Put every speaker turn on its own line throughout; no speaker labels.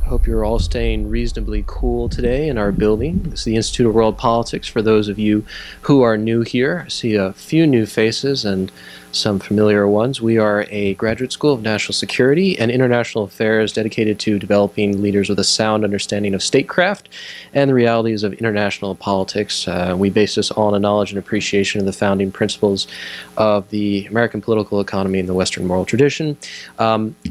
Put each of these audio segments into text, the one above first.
Hope you're all staying reasonably cool today in our building. This is the Institute of World Politics. For those of you who are new here, I see a few new faces and some familiar ones. We are a graduate school of national security and international affairs dedicated to developing leaders with a sound understanding of statecraft and the realities of international politics. We base this all on a knowledge and appreciation of the founding principles of the American political economy and the Western moral tradition.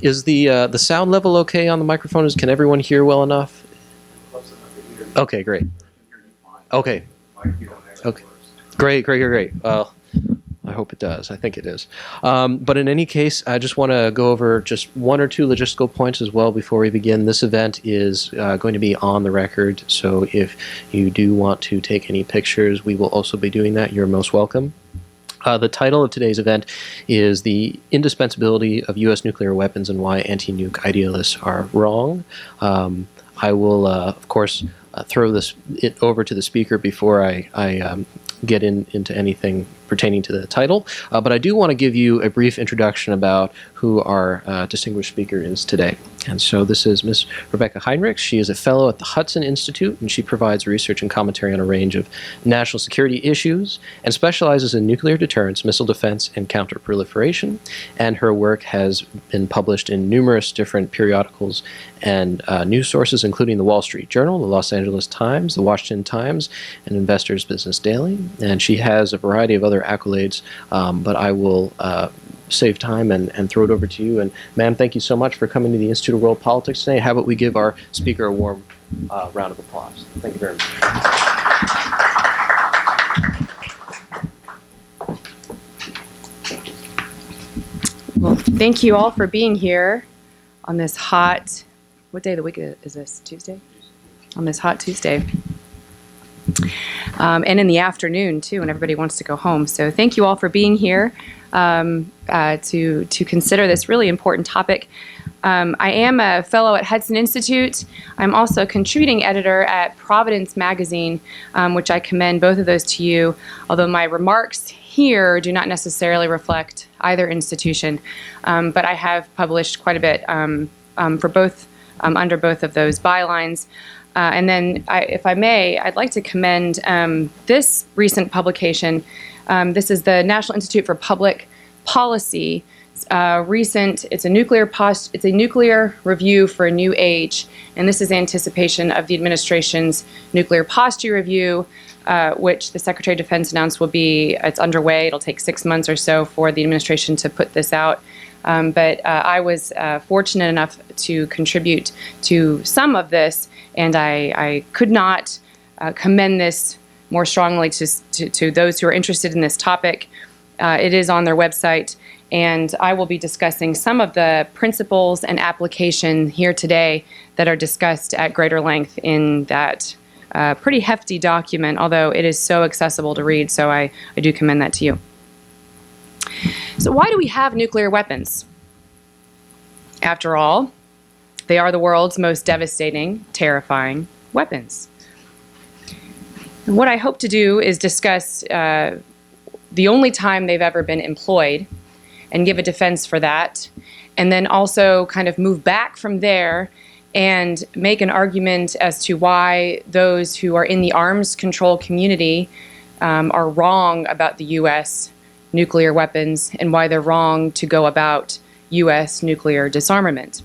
Is the sound level okay on the microphones? Can everyone hear well enough? Okay, great. Okay. Okay. Great. Well, I hope it does. I think it is. But in any case, I just want to go over just one or two logistical points as well before we begin. This event is going to be on the record, so if you do want to take any pictures, we will also be doing that. You're most welcome. The title of today's event is The Indispensability of U.S. Nuclear Weapons and Why Anti-Nuke Idealists Are Wrong. I will, of course, throw it over to the speaker before I get into anything pertaining to the title, but I do want to give you a brief introduction about who our distinguished speaker is today. And so this is Ms. Rebeccah Heinrichs. She is a fellow at the Hudson Institute, and she provides research and commentary on a range of national security issues and specializes in nuclear deterrence, missile defense, and counter-proliferation. And her work has been published in numerous different periodicals and news sources, including the Wall Street Journal, the Los Angeles Times, the Washington Times, and Investor's Business Daily. And she has a variety of other accolades, but I will save time and throw it over to you. And ma'am, thank you so much for coming to the Institute of World Politics today. How about we give our speaker a warm round of applause. Thank you very much.
Well, thank you all for being here on this hot, what day of the week is this? Tuesday? On this hot Tuesday. And in the afternoon, too, when everybody wants to go home. So thank you all for being here to consider this really important topic. I am a fellow at Hudson Institute. I'm also a contributing editor at Providence Magazine, which I commend both of those to you, although my remarks here do not necessarily reflect either institution. But I have published quite a bit for both, under both of those bylines. And then, if I may, I'd like to commend this recent publication. This is the National Institute for Public Policy. It's a nuclear review for a new age, and this is anticipation of the administration's nuclear posture review, which the Secretary of Defense announced it's underway. It'll take 6 months or so for the administration to put this out. But I was fortunate enough to contribute to some of this, and I could not commend this more strongly to those who are interested in this topic. It is on their website, and I will be discussing some of the principles and application here today that are discussed at greater length in that pretty hefty document, although it is so accessible to read, so I do commend that to you. So why do we have nuclear weapons? After all, they are the world's most devastating, terrifying weapons. And what I hope to do is discuss the only time they've ever been employed and give a defense for that, and then also kind of move back from there and make an argument as to why those who are in the arms control community are wrong about the U.S. nuclear weapons and why they're wrong to go about U.S. nuclear disarmament.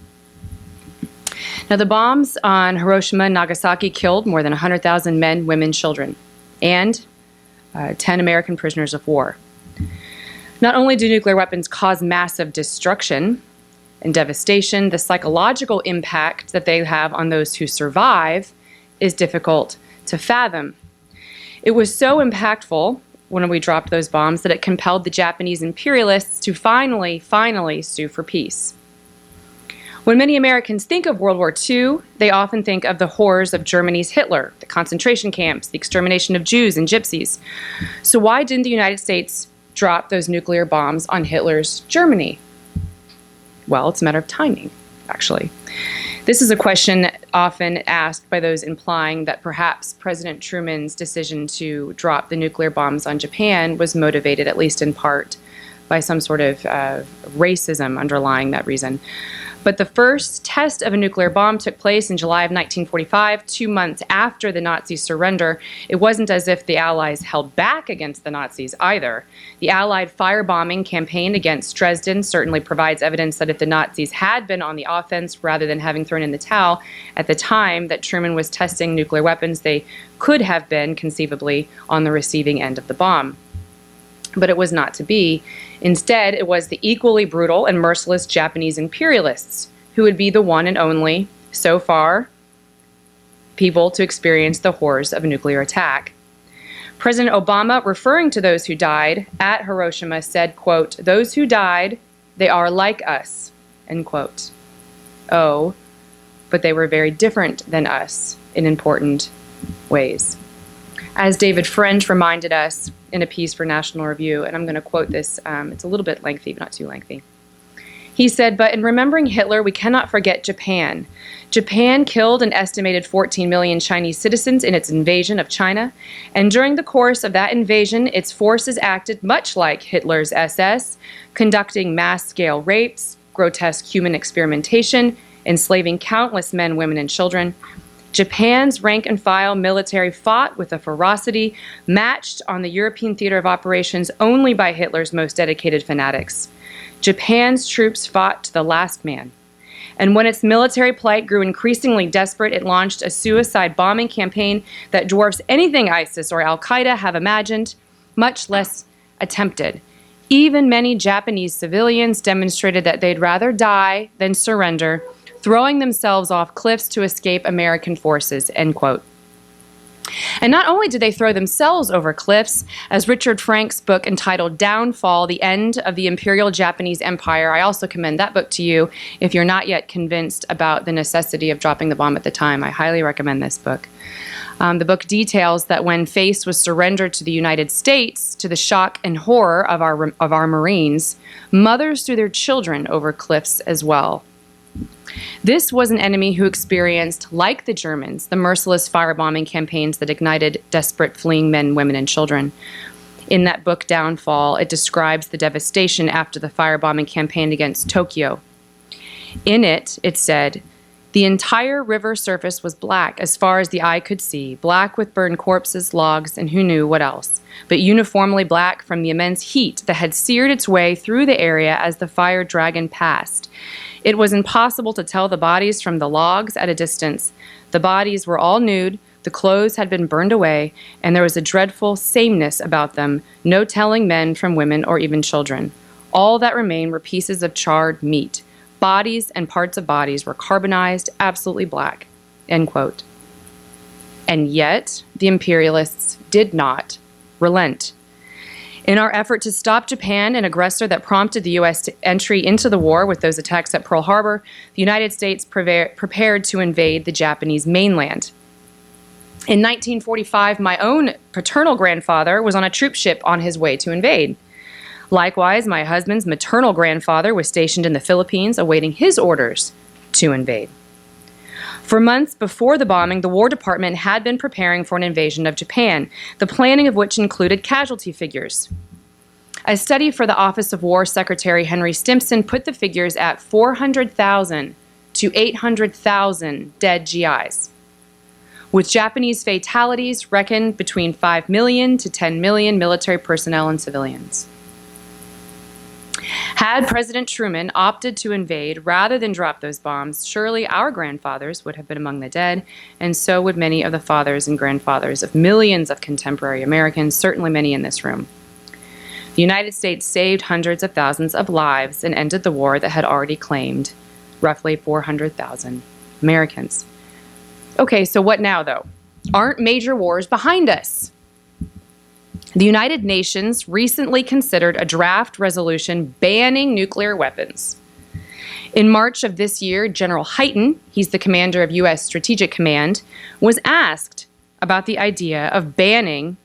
Now, the bombs on Hiroshima and Nagasaki killed more than 100,000 men, women, children, and 10 American prisoners of war. Not only do nuclear weapons cause massive destruction and devastation, the psychological impact that they have on those who survive is difficult to fathom. It was so impactful when we dropped those bombs that it compelled the Japanese imperialists to finally sue for peace. When many Americans think of World War II, they often think of the horrors of Germany's Hitler, the concentration camps, the extermination of Jews and gypsies. So why didn't the United States drop those nuclear bombs on Hitler's Germany? Well, it's a matter of timing, actually. This is a question often asked by those implying that perhaps President Truman's decision to drop the nuclear bombs on Japan was motivated, at least in part, by some sort of racism underlying that reason. But the first test of a nuclear bomb took place in July of 1945, 2 months after the Nazi surrender. It wasn't as if the Allies held back against the Nazis either. The Allied firebombing campaign against Dresden certainly provides evidence that if the Nazis had been on the offense rather than having thrown in the towel at the time that Truman was testing nuclear weapons, they could have been conceivably on the receiving end of the bomb. But it was not to be. Instead, it was the equally brutal and merciless Japanese imperialists who would be the one and only, so far, people to experience the horrors of a nuclear attack. President Obama, referring to those who died at Hiroshima, said, quote, "Those who died, they are like us," end quote. Oh, but they were very different than us in important ways. As David French reminded us in a piece for National Review, and I'm going to quote this, it's a little bit lengthy, but not too lengthy. He said, "But in remembering Hitler, we cannot forget Japan. Japan killed an estimated 14 million Chinese citizens in its invasion of China, and during the course of that invasion, its forces acted much like Hitler's SS, conducting mass-scale rapes, grotesque human experimentation, enslaving countless men, women, and children. Japan's rank-and-file military fought with a ferocity matched on the European theater of operations only by Hitler's most dedicated fanatics. Japan's troops fought to the last man. And when its military plight grew increasingly desperate, it launched a suicide bombing campaign that dwarfs anything ISIS or Al-Qaeda have imagined, much less attempted. Even many Japanese civilians demonstrated that they'd rather die than surrender, throwing themselves off cliffs to escape American forces," end quote. And not only did they throw themselves over cliffs, as Richard Franks' book entitled Downfall, The End of the Imperial Japanese Empire, I also commend that book to you if you're not yet convinced about the necessity of dropping the bomb at the time. I highly recommend this book. The book details that when face was surrendered to the United States, to the shock and horror of our Marines, mothers threw their children over cliffs as well. This was an enemy who experienced, like the Germans, the merciless firebombing campaigns that ignited desperate fleeing men, women, and children. In that book, Downfall, it describes the devastation after the firebombing campaign against Tokyo. In it, it said, "The entire river surface was black as far as the eye could see, black with burned corpses, logs, and who knew what else, but uniformly black from the immense heat that had seared its way through the area as the fire dragon passed. It was impossible to tell the bodies from the logs at a distance. The bodies were all nude, the clothes had been burned away, and there was a dreadful sameness about them, no telling men from women or even children. All that remained were pieces of charred meat. Bodies and parts of bodies were carbonized, absolutely black," end quote. And yet, the imperialists did not relent. In our effort to stop Japan, an aggressor that prompted the U.S. entry into the war with those attacks at Pearl Harbor, the United States prepared to invade the Japanese mainland. In 1945, my own paternal grandfather was on a troop ship on his way to invade. Likewise, my husband's maternal grandfather was stationed in the Philippines awaiting his orders to invade. For months before the bombing, the War Department had been preparing for an invasion of Japan, the planning of which included casualty figures. A study for the Office of War Secretary Henry Stimson put the figures at 400,000 to 800,000 dead GIs, with Japanese fatalities reckoned between 5 million to 10 million military personnel and civilians. Had President Truman opted to invade rather than drop those bombs, surely our grandfathers would have been among the dead, and so would many of the fathers and grandfathers of millions of contemporary Americans, certainly many in this room. The United States saved hundreds of thousands of lives and ended the war that had already claimed roughly 400,000 Americans. Okay, so what now, though? Aren't major wars behind us? The United Nations recently considered a draft resolution banning nuclear weapons. In March of this year, General Hyten, he's the commander of U.S. Strategic Command, was asked about the idea of banning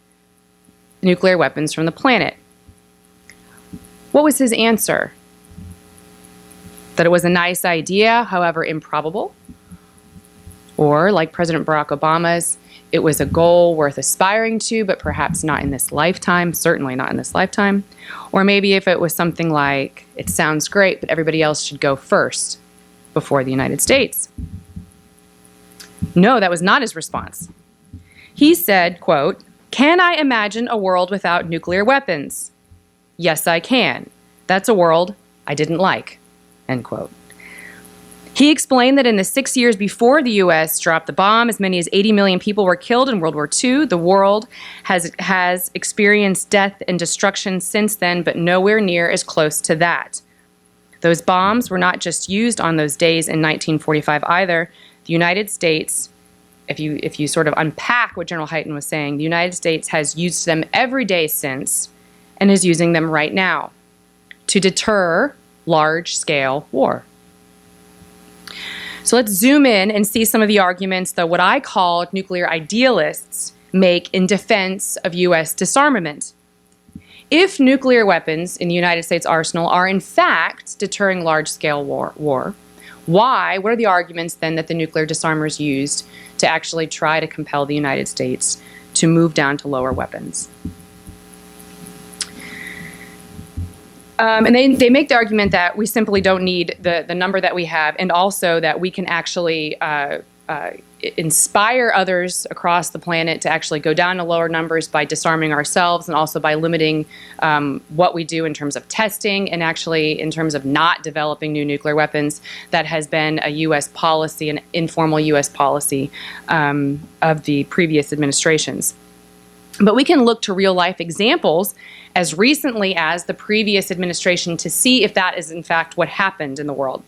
nuclear weapons from the planet. What was his answer? That it was a nice idea, however improbable? Or, like President Barack Obama's, it was a goal worth aspiring to, but perhaps not in this lifetime, certainly not in this lifetime. Or maybe if it was something like, it sounds great, but everybody else should go first before the United States. No, that was not his response. He said, quote, "Can I imagine a world without nuclear weapons? Yes, I can. That's a world I didn't like," end quote. He explained that in the 6 years before the U.S. dropped the bomb, as many as 80 million people were killed in World War II. The world has experienced death and destruction since then, but nowhere near as close to that. Those bombs were not just used on those days in 1945 either. The United States, if you sort of unpack what General Hyten was saying, the United States has used them every day since and is using them right now to deter large-scale war. So let's zoom in and see some of the arguments that what I call nuclear idealists make in defense of U.S. disarmament. If nuclear weapons in the United States arsenal are in fact deterring large-scale war, why? What are the arguments then that the nuclear disarmers used to actually try to compel the United States to move down to lower weapons? And they make the argument that we simply don't need the number that we have, and also that we can actually inspire others across the planet to actually go down to lower numbers by disarming ourselves, and also by limiting what we do in terms of testing, and actually in terms of not developing new nuclear weapons. That has been a U.S. policy, an informal U.S. policy of the previous administrations. But we can look to real-life examples as recently as the previous administration to see if that is in fact what happened in the world.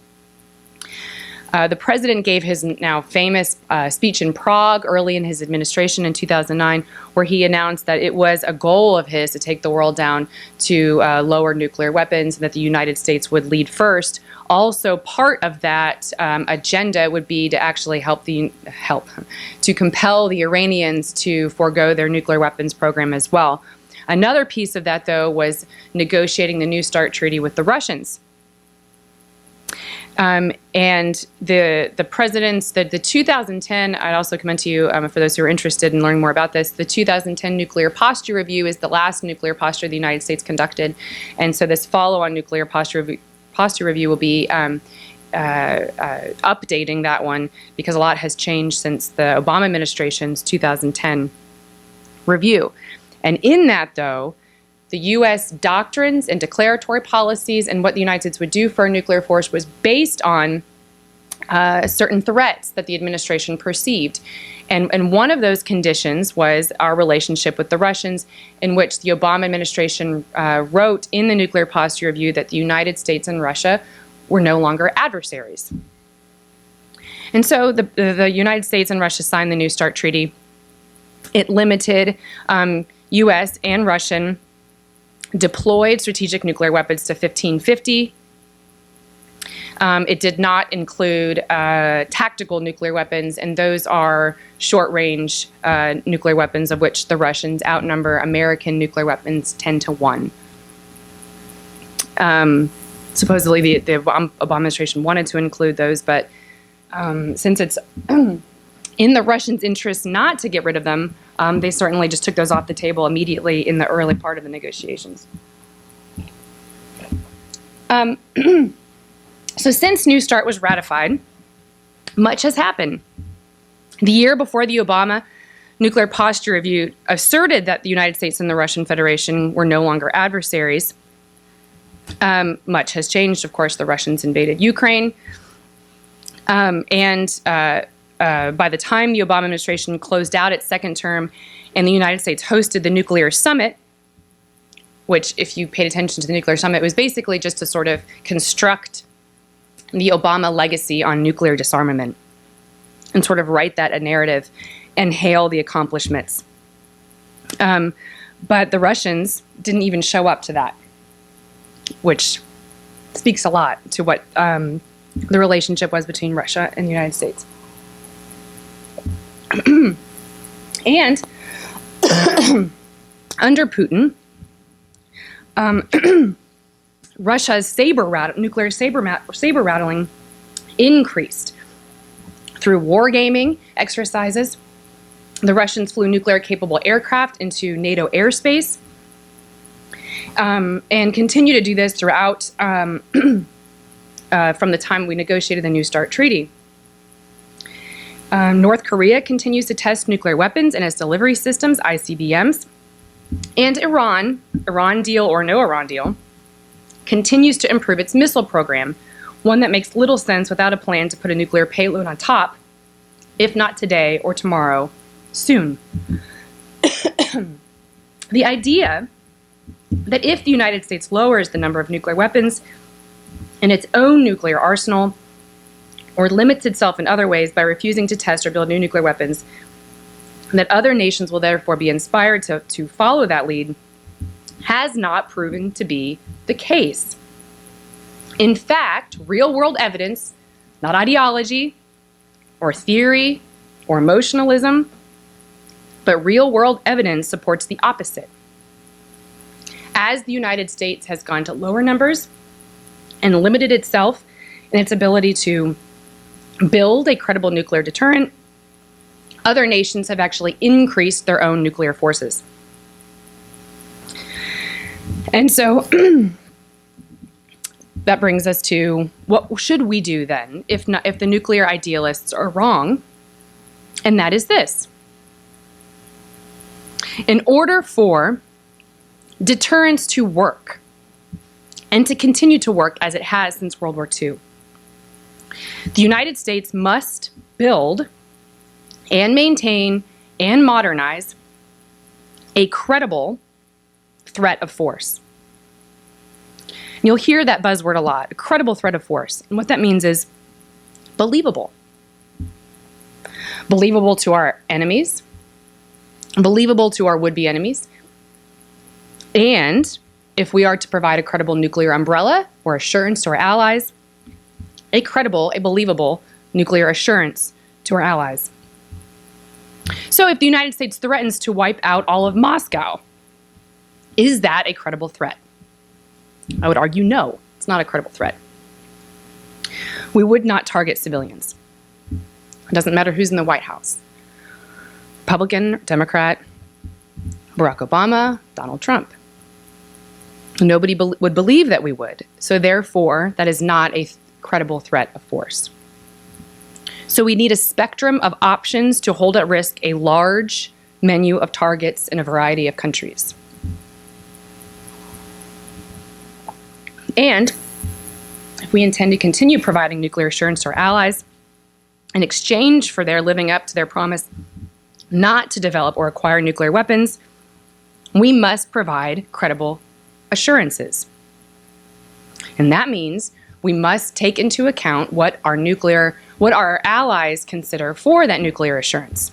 The president gave his now famous speech in Prague early in his administration in 2009, where he announced that it was a goal of his to take the world down to lower nuclear weapons, and that the United States would lead first. Also, part of that agenda would be to actually to compel the Iranians to forego their nuclear weapons program as well. Another piece of that, though, was negotiating the New START treaty with the Russians. And the president's, the 2010, I'd also commend to you, for those who are interested in learning more about this, the 2010 Nuclear Posture Review is the last nuclear posture the United States conducted. And so this follow-on Nuclear Posture Review will be updating that one, because a lot has changed since the Obama administration's 2010 review. And in that, though, the U.S. doctrines and declaratory policies and what the United States would do for a nuclear force was based on certain threats that the administration perceived. And one of those conditions was our relationship with the Russians, in which the Obama administration wrote in the Nuclear Posture Review that the United States and Russia were no longer adversaries. And so the United States and Russia signed the New START treaty. It limited U.S. and Russian deployed strategic nuclear weapons to 1550. It did not include tactical nuclear weapons, and those are short-range nuclear weapons, of which the Russians outnumber American nuclear weapons 10 to 1. Supposedly the Obama administration wanted to include those, but since it's in the Russians' interest not to get rid of them, they certainly just took those off the table immediately in the early part of the negotiations. So since New START was ratified, much has happened. The year before the Obama Nuclear Posture Review asserted that the United States and the Russian Federation were no longer adversaries. Much has changed. Of course, the Russians invaded Ukraine. By the time the Obama administration closed out its second term and the United States hosted the nuclear summit, which, if you paid attention to the nuclear summit, was basically just to sort of construct the Obama legacy on nuclear disarmament and sort of write that a narrative and hail the accomplishments. But the Russians didn't even show up to that, which speaks a lot to what the relationship was between Russia and the United States. And under Putin, Russia's nuclear saber rattling increased through wargaming exercises The Russians flew nuclear-capable aircraft into NATO airspace and continue to do this throughout from the time we negotiated the New START Treaty. North Korea continues to test nuclear weapons and its delivery systems, ICBMs. And Iran deal or no Iran deal, continues to improve its missile program, one that makes little sense without a plan to put a nuclear payload on top, if not today or tomorrow, soon. The idea that if the United States lowers the number of nuclear weapons in its own nuclear arsenal, or limits itself in other ways by refusing to test or build new nuclear weapons, that other nations will therefore be inspired to follow that lead, has not proven to be the case. In fact, real-world evidence, not ideology or theory or emotionalism, but real-world evidence supports the opposite. As the United States has gone to lower numbers and limited itself in its ability to build a credible nuclear deterrent, other nations have actually increased their own nuclear forces. And so that brings us to, what should we do then if the nuclear idealists are wrong? And that is this. In order for deterrence to work, and to continue to work as it has since World War II, the United States must build and maintain and modernize a credible threat of force. And you'll hear that buzzword a lot, a credible threat of force. And what that means is believable. Believable to our enemies, believable to our would-be enemies, and if we are to provide a credible nuclear umbrella or assurance to our allies, a believable nuclear assurance to our allies. So if the United States threatens to wipe out all of Moscow, is that a credible threat? I would argue no, it's not a credible threat. We would not target civilians. It doesn't matter who's in the White House. Republican, Democrat, Barack Obama, Donald Trump. Nobody would believe that we would. So therefore, that is not a credible threat of force. So we need a spectrum of options to hold at risk a large menu of targets in a variety of countries. And if we intend to continue providing nuclear assurance to our allies in exchange for their living up to their promise not to develop or acquire nuclear weapons, we must provide credible assurances. And that means we must take into account what our allies consider for that nuclear assurance.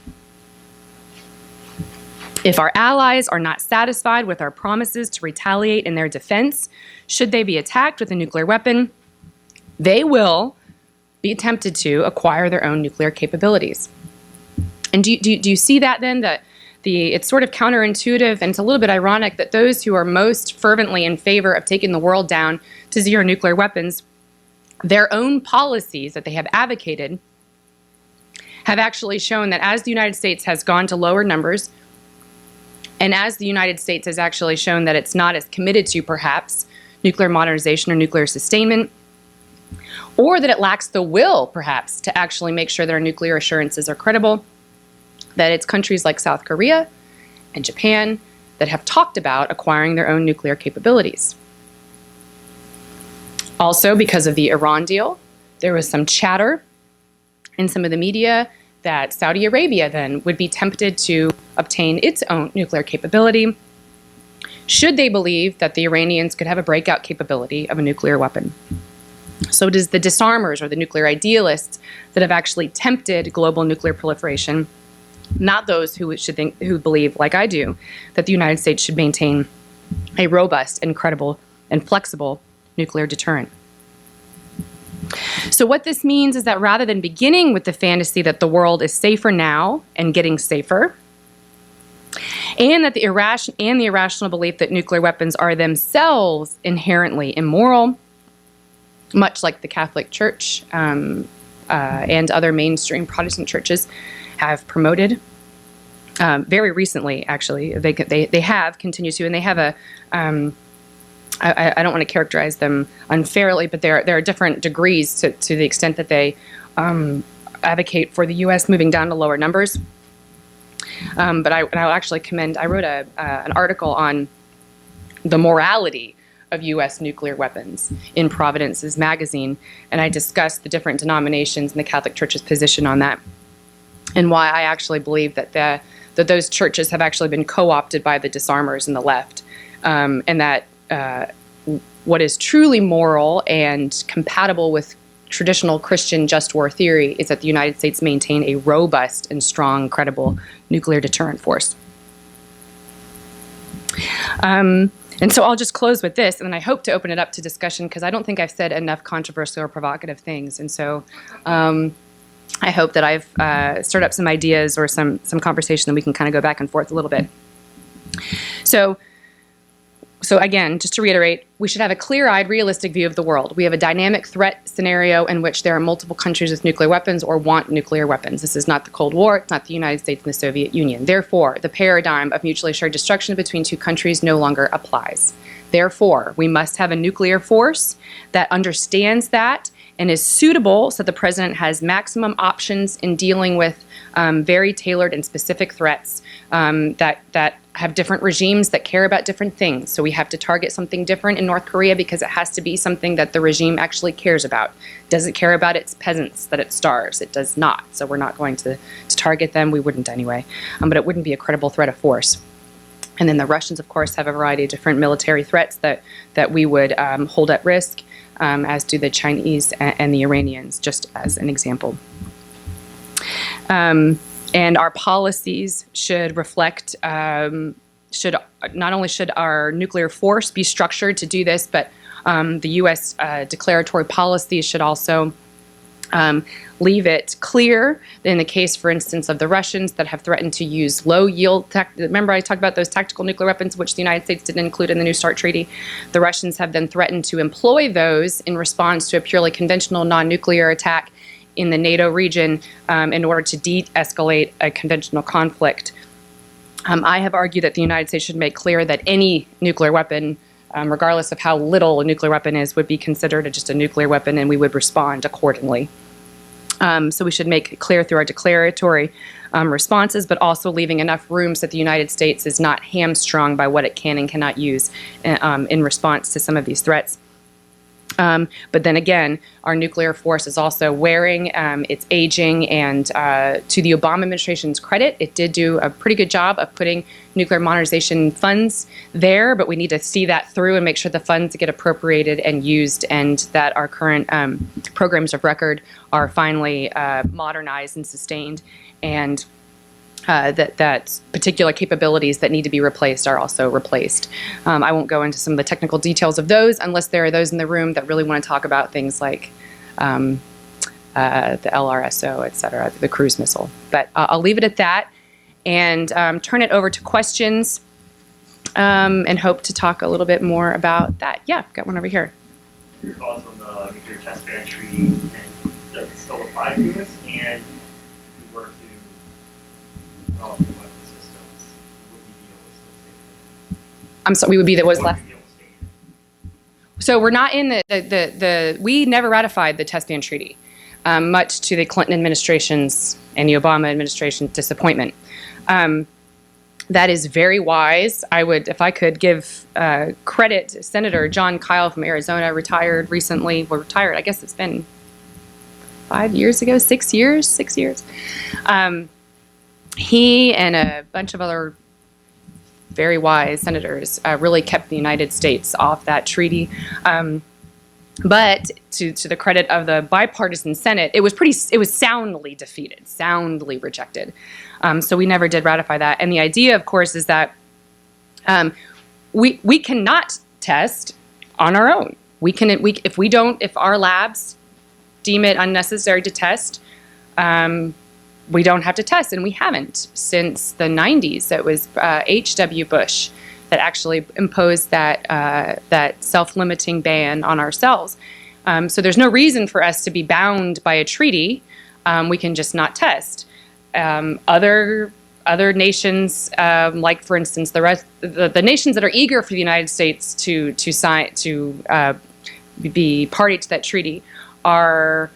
If our allies are not satisfied with our promises to retaliate in their defense, should they be attacked with a nuclear weapon, they will be tempted to acquire their own nuclear capabilities. And do you see that then? It's sort of counterintuitive, and it's a little bit ironic that those who are most fervently in favor of taking the world down to zero nuclear weapons, their own policies that they have advocated have actually shown that as the United States has gone to lower numbers, and as the United States has actually shown that it's not as committed to, perhaps, nuclear modernization or nuclear sustainment, or that it lacks the will, perhaps, to actually make sure that our nuclear assurances are credible, that it's countries like South Korea and Japan that have talked about acquiring their own nuclear capabilities. Also, because of the Iran deal, there was some chatter in some of the media that Saudi Arabia then would be tempted to obtain its own nuclear capability should they believe that the Iranians could have a breakout capability of a nuclear weapon. So it is the disarmers or the nuclear idealists that have actually tempted global nuclear proliferation, not those who believe, like I do, that the United States should maintain a robust and credible and flexible nuclear deterrent. So what this means is that rather than beginning with the fantasy that the world is safer now and getting safer, and that the irrational belief that nuclear weapons are themselves inherently immoral, much like the Catholic Church and other mainstream Protestant churches have promoted, very recently, actually, they have continued to, and they have a. I don't want to characterize them unfairly, but there are different degrees to the extent that they advocate for the U.S. moving down to lower numbers. But I'll actually commend. I wrote an article on the morality of U.S. nuclear weapons in Providence's magazine, and I discussed the different denominations and the Catholic Church's position on that, and why I actually believe that those churches have actually been co-opted by the disarmers and the left, and that what is truly moral and compatible with traditional Christian just war theory is that the United States maintain a robust and strong, credible nuclear deterrent force. And so I'll just close with this, and then I hope to open it up to discussion, because I don't think I've said enough controversial or provocative things. And so I hope that I've stirred up some ideas or some conversation that we can kind of go back and forth a little bit. So again, just to reiterate, we should have a clear-eyed, realistic view of the world. We have a dynamic threat scenario in which there are multiple countries with nuclear weapons or want nuclear weapons. This is not the Cold War. It's not the United States and the Soviet Union. Therefore, the paradigm of mutually assured destruction between two countries no longer applies. Therefore, we must have a nuclear force that understands that and is suitable so the president has maximum options in dealing with very tailored and specific threats that have different regimes that care about different things. So we have to target something different in North Korea because it has to be something that the regime actually cares about. Does it care about its peasants that it starves? It does not. So we're not going to target them. We wouldn't anyway. But it wouldn't be a credible threat of force. And then the Russians, of course, have a variety of different military threats that we would hold at risk, as do the Chinese and the Iranians, just as an example. And our policies should reflect, not only should our nuclear force be structured to do this, but the U.S. Declaratory policies should also leave it clear that in the case, for instance, of the Russians that have threatened to use low-yield remember I talked about those tactical nuclear weapons, which the United States didn't include in the New START Treaty. The Russians have then threatened to employ those in response to a purely conventional non-nuclear attack in the NATO region in order to de-escalate a conventional conflict. I have argued that the United States should make clear that any nuclear weapon, regardless of how little a nuclear weapon is, would be considered just a nuclear weapon, and we would respond accordingly. So we should make it clear through our declaratory responses, but also leaving enough room so that the United States is not hamstrung by what it can and cannot use in response to some of these threats. But then again, our nuclear force is also wearing, it's aging, and to the Obama administration's credit, it did do a pretty good job of putting nuclear modernization funds there, but we need to see that through and make sure the funds get appropriated and used, and that our current programs of record are finally modernized and sustained, and that particular capabilities that need to be replaced are also replaced. I won't go into some of the technical details of those unless there are those in the room that really want to talk about things like the LRSO, et cetera, the cruise missile. But I'll leave it at that and turn it over to questions and hope to talk a little bit more about that. Yeah, got one over here.
Your thoughts on the nuclear test ban treaty, and does it still apply to us? And if we were to develop new weapon systems, would we be able to still stay?
I'm sorry, we would be the what's left. So we're not in we never ratified the test ban treaty, much to the Clinton administration's and the Obama administration's disappointment. That is very wise. I would, if I could give credit to Senator John Kyle from Arizona, retired recently. Well, retired, I guess it's been 5 years ago, 6 years. He and a bunch of other very wise senators really kept the United States off that treaty. But to the credit of the bipartisan Senate, it was soundly defeated, soundly rejected. So we never did ratify that. And the idea, of course, is that we cannot test on our own. If our labs deem it unnecessary to test, we don't have to test, and we haven't since the 90s. It was H.W. Bush that actually imposed that self-limiting ban on ourselves. So there's no reason for us to be bound by a treaty. We can just not test. Other other nations, like for instance, the nations that are eager for the United States to be party to that treaty are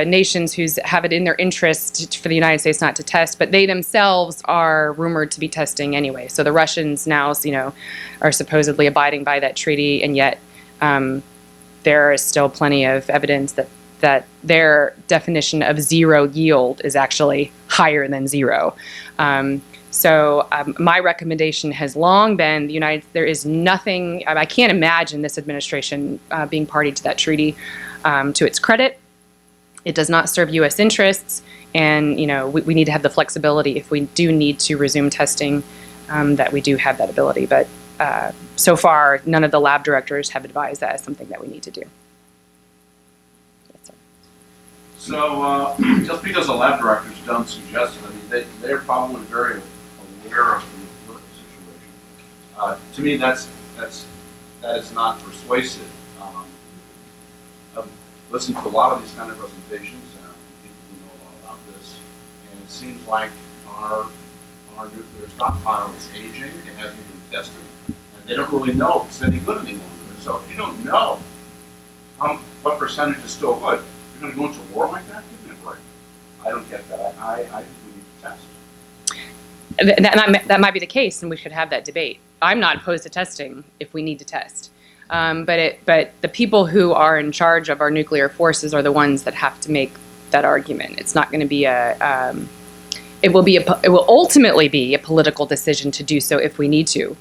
nations who have it in their interest for the United States not to test, but they themselves are rumored to be testing anyway. So the Russians now, are supposedly abiding by that treaty, and yet there is still plenty of evidence that their definition of zero yield is actually higher than zero. So my recommendation has long been there is nothing, I can't imagine this administration being party to that treaty. To its credit, it does not serve U.S. interests, and we need to have the flexibility if we do need to resume testing, that we do have that ability. But so far, none of the lab directors have advised that as something that we need to do. Yes, sir.
So just because the lab directors don't suggest it, I mean, they're probably very aware of the political situation. To me, that is not persuasive. I've listened to a lot of these kind of presentations, people who know a lot about this, and it seems like our nuclear stockpile is aging, it hasn't been tested, and they don't really know if it's any good any longer. So if you don't know what percentage is still good, you're going to go into war like that? Give me a break. I don't get that. I think we need to test.
That might be the case, and we should have that debate. I'm not opposed to testing if we need to test. But the people who are in charge of our nuclear forces are the ones that have to make that argument. It's not going to be it will ultimately be a political decision to do so if we need to.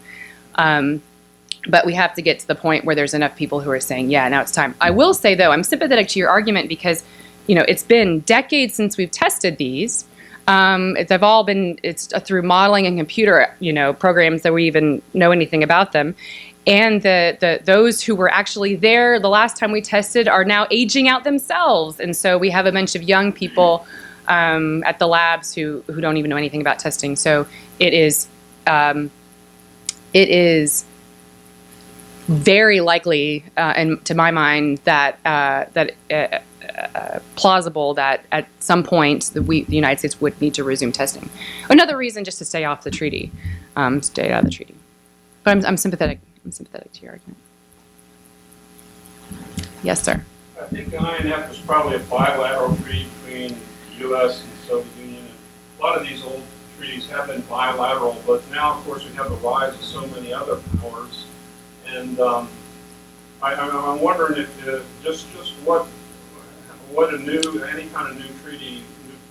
But we have to get to the point where there's enough people who are saying, yeah, now it's time. I will say, though, I'm sympathetic to your argument because, it's been decades since we've tested these. They've all been, it's through modeling and computer, programs that we even know anything about them. And those who were actually there the last time we tested are now aging out themselves. And so we have a bunch of young people at the labs who don't even know anything about testing. So it is very likely, and to my mind, that plausible that at some point the United States would need to resume testing. Another reason just to stay off the treaty, stay out of the treaty. But I'm sympathetic. I'm sympathetic to your argument. Yes, sir.
I think the INF was probably a bilateral treaty between the U.S. and the Soviet Union. And a lot of these old treaties have been bilateral, but now, of course, we have the rise of so many other powers. And I'm wondering if just what any kind of new treaty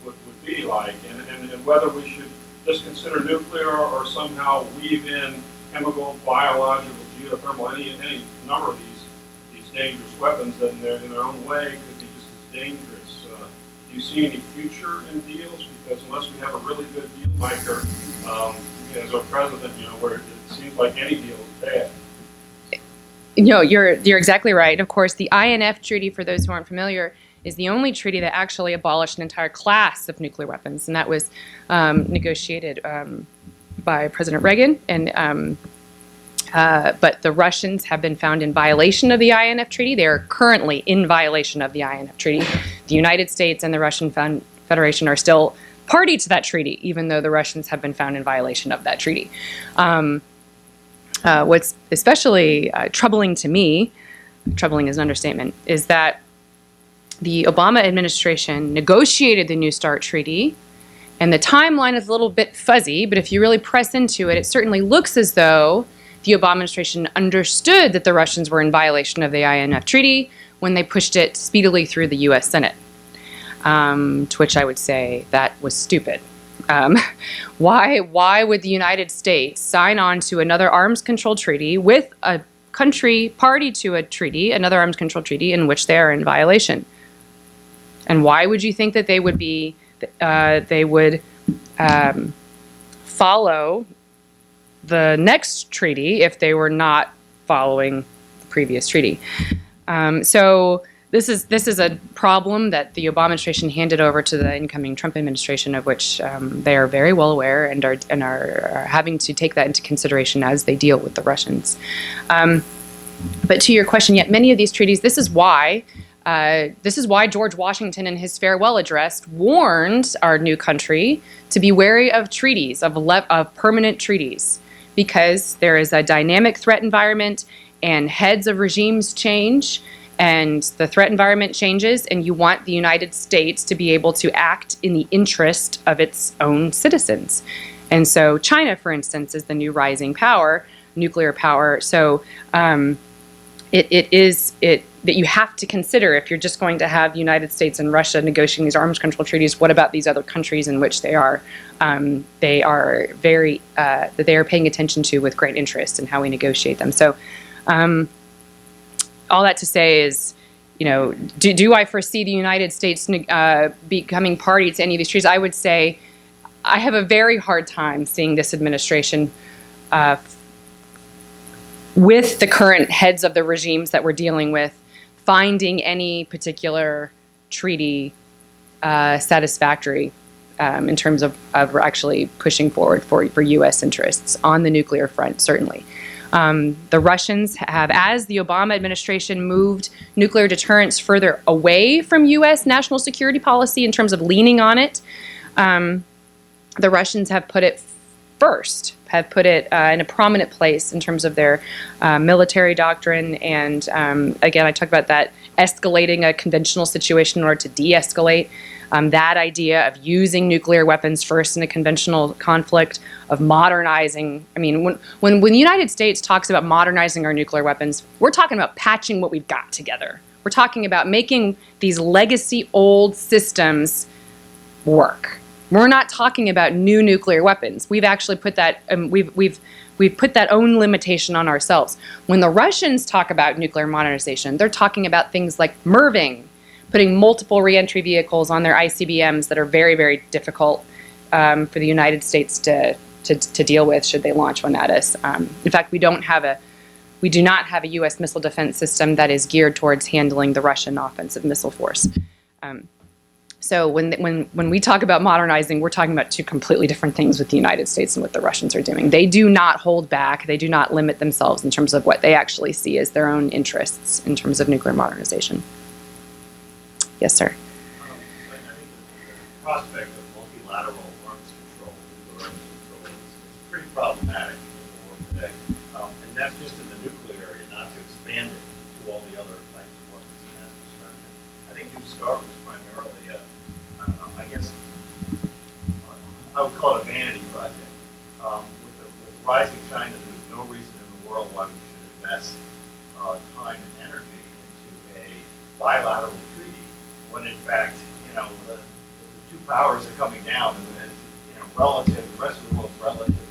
would be like, and whether we should just consider nuclear or somehow weave in chemical, biological, geothermal, any number of these dangerous weapons that in their own way could be just as dangerous. Do you see any future in deals? Because unless we have a really good deal maker, as our president, where it seems like any deal is bad.
You're exactly right. Of course, the INF treaty, for those who aren't familiar, is the only treaty that actually abolished an entire class of nuclear weapons, and that was negotiated by President Reagan. And but the Russians have been found in violation of the INF treaty. They are currently in violation of the INF treaty. The United States and the Russian Federation are still party to that treaty, even though the Russians have been found in violation of that treaty. What's especially troubling to me, troubling is an understatement, is that the Obama administration negotiated the New START treaty, and the timeline is a little bit fuzzy, but if you really press into it, it certainly looks as though the Obama administration understood that the Russians were in violation of the INF treaty when they pushed it speedily through the U.S. Senate, to which I would say that was stupid. Why would the United States sign on to another arms control treaty with a country party to a treaty, another arms control treaty, in which they are in violation? And why would you think that they would follow the next treaty if they were not following the previous treaty? So this is a problem that the Obama administration handed over to the incoming Trump administration, of which they are very well aware and are having to take that into consideration as they deal with the Russians. But to your question, yet many of these treaties, this is why This is why George Washington, in his farewell address, warned our new country to be wary of treaties, of permanent treaties, because there is a dynamic threat environment and heads of regimes change, and the threat environment changes, and you want the United States to be able to act in the interest of its own citizens. And so China, for instance, is the new rising power, nuclear power. So that you have to consider, if you're just going to have the United States and Russia negotiating these arms control treaties, what about these other countries in which they are very that they are paying attention to with great interest in how we negotiate them. So all that to say is, do I foresee the United States becoming party to any of these treaties? I would say I have a very hard time seeing this administration with the current heads of the regimes that we're dealing with, finding any particular treaty satisfactory in terms of actually pushing forward for U.S. interests on the nuclear front, certainly. The Russians have, as the Obama administration moved nuclear deterrence further away from U.S. national security policy in terms of leaning on it, the Russians have put it first, have put it in a prominent place in terms of their military doctrine. And again, I talked about that escalating a conventional situation in order to de-escalate. That idea of using nuclear weapons first in a conventional conflict, of modernizing. I mean, when the United States talks about modernizing our nuclear weapons, we're talking about patching what we've got together. We're talking about making these legacy old systems work. We're not talking about new nuclear weapons. We've actually put that we've put that own limitation on ourselves. When the Russians talk about nuclear modernization, they're talking about things like MIRVing, putting multiple reentry vehicles on their ICBMs that are very, very difficult for the United States to deal with should they launch one at us. In fact, we do not have a U.S. missile defense system that is geared towards handling the Russian offensive missile force. So when we talk about modernizing, we're talking about two completely different things with the United States and what the Russians are doing. They do not hold back. They do not limit themselves in terms of what they actually see as their own interests in terms of nuclear modernization. Yes, sir.
I think the prospect of multilateral arms control, nuclear arms control, is pretty problematic in the world today. And that's just in the nuclear area, not to expand it to all the other types of weapons of mass destruction. I think New START was primarily I guess, I would call it a vanity project. With rising China, there's no reason in the world why we should invest time and energy into a bilateral treaty when, in fact, the two powers are coming down, and relative, the rest of the world's relative to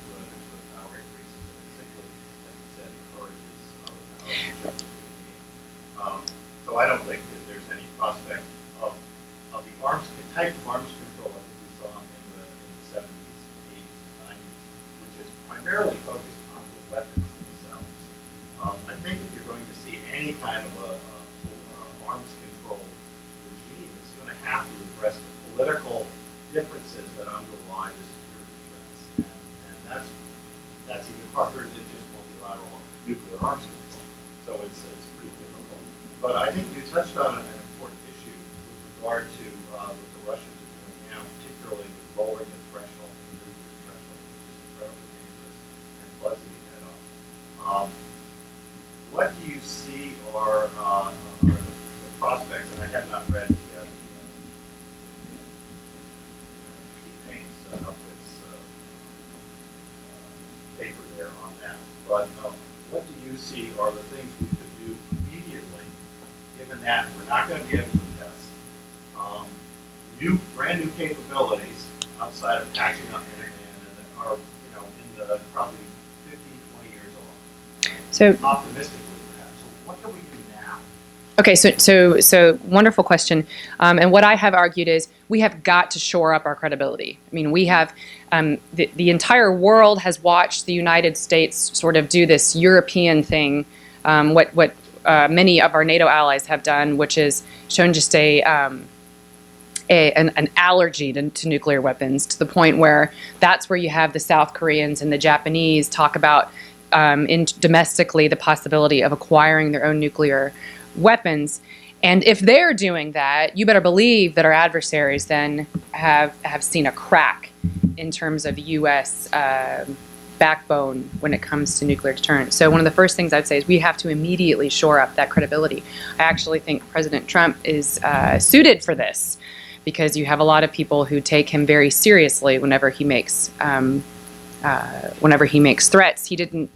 power increases, and particularly, like you said, encourages other powers. So I don't think that there's any prospect of the type of arms control that we saw in the 70s, 80s, and 90s, which is primarily focused on the weapons themselves. I think if you're going to see any kind of a arms control regime, it's going to have to address the political differences that underlie the security threats, and that's even harder than just multilateral nuclear arms control. So it's pretty difficult. But I think you touched on an important issue with regard to what the Russians are doing now, particularly with lowering the threshold, the nuclear threshold, which is incredibly dangerous and fuzzy to head off. What do you see are the prospects, and I have not read the Payne's upwards paper there on that, but what do you see are the things we could do immediately, given that we're not going to be able to test brand new capabilities outside of patching up Minuteman that are, in the probably 15, 20 years along.
So
Optimistically, perhaps. So what can we do now?
Okay, so wonderful question. And what I have argued is we have got to shore up our credibility. I mean, we have, the entire world has watched the United States sort of do this European thing, what many of our NATO allies have done, which is shown just an allergy to nuclear weapons, to the point where that's where you have the South Koreans and the Japanese talk about domestically the possibility of acquiring their own nuclear weapons. And if they're doing that, you better believe that our adversaries then have seen a crack in terms of U.S. Backbone when it comes to nuclear deterrence. So one of the first things I'd say is we have to immediately shore up that credibility. I actually think President Trump is suited for this, because you have a lot of people who take him very seriously whenever he makes threats. He didn't,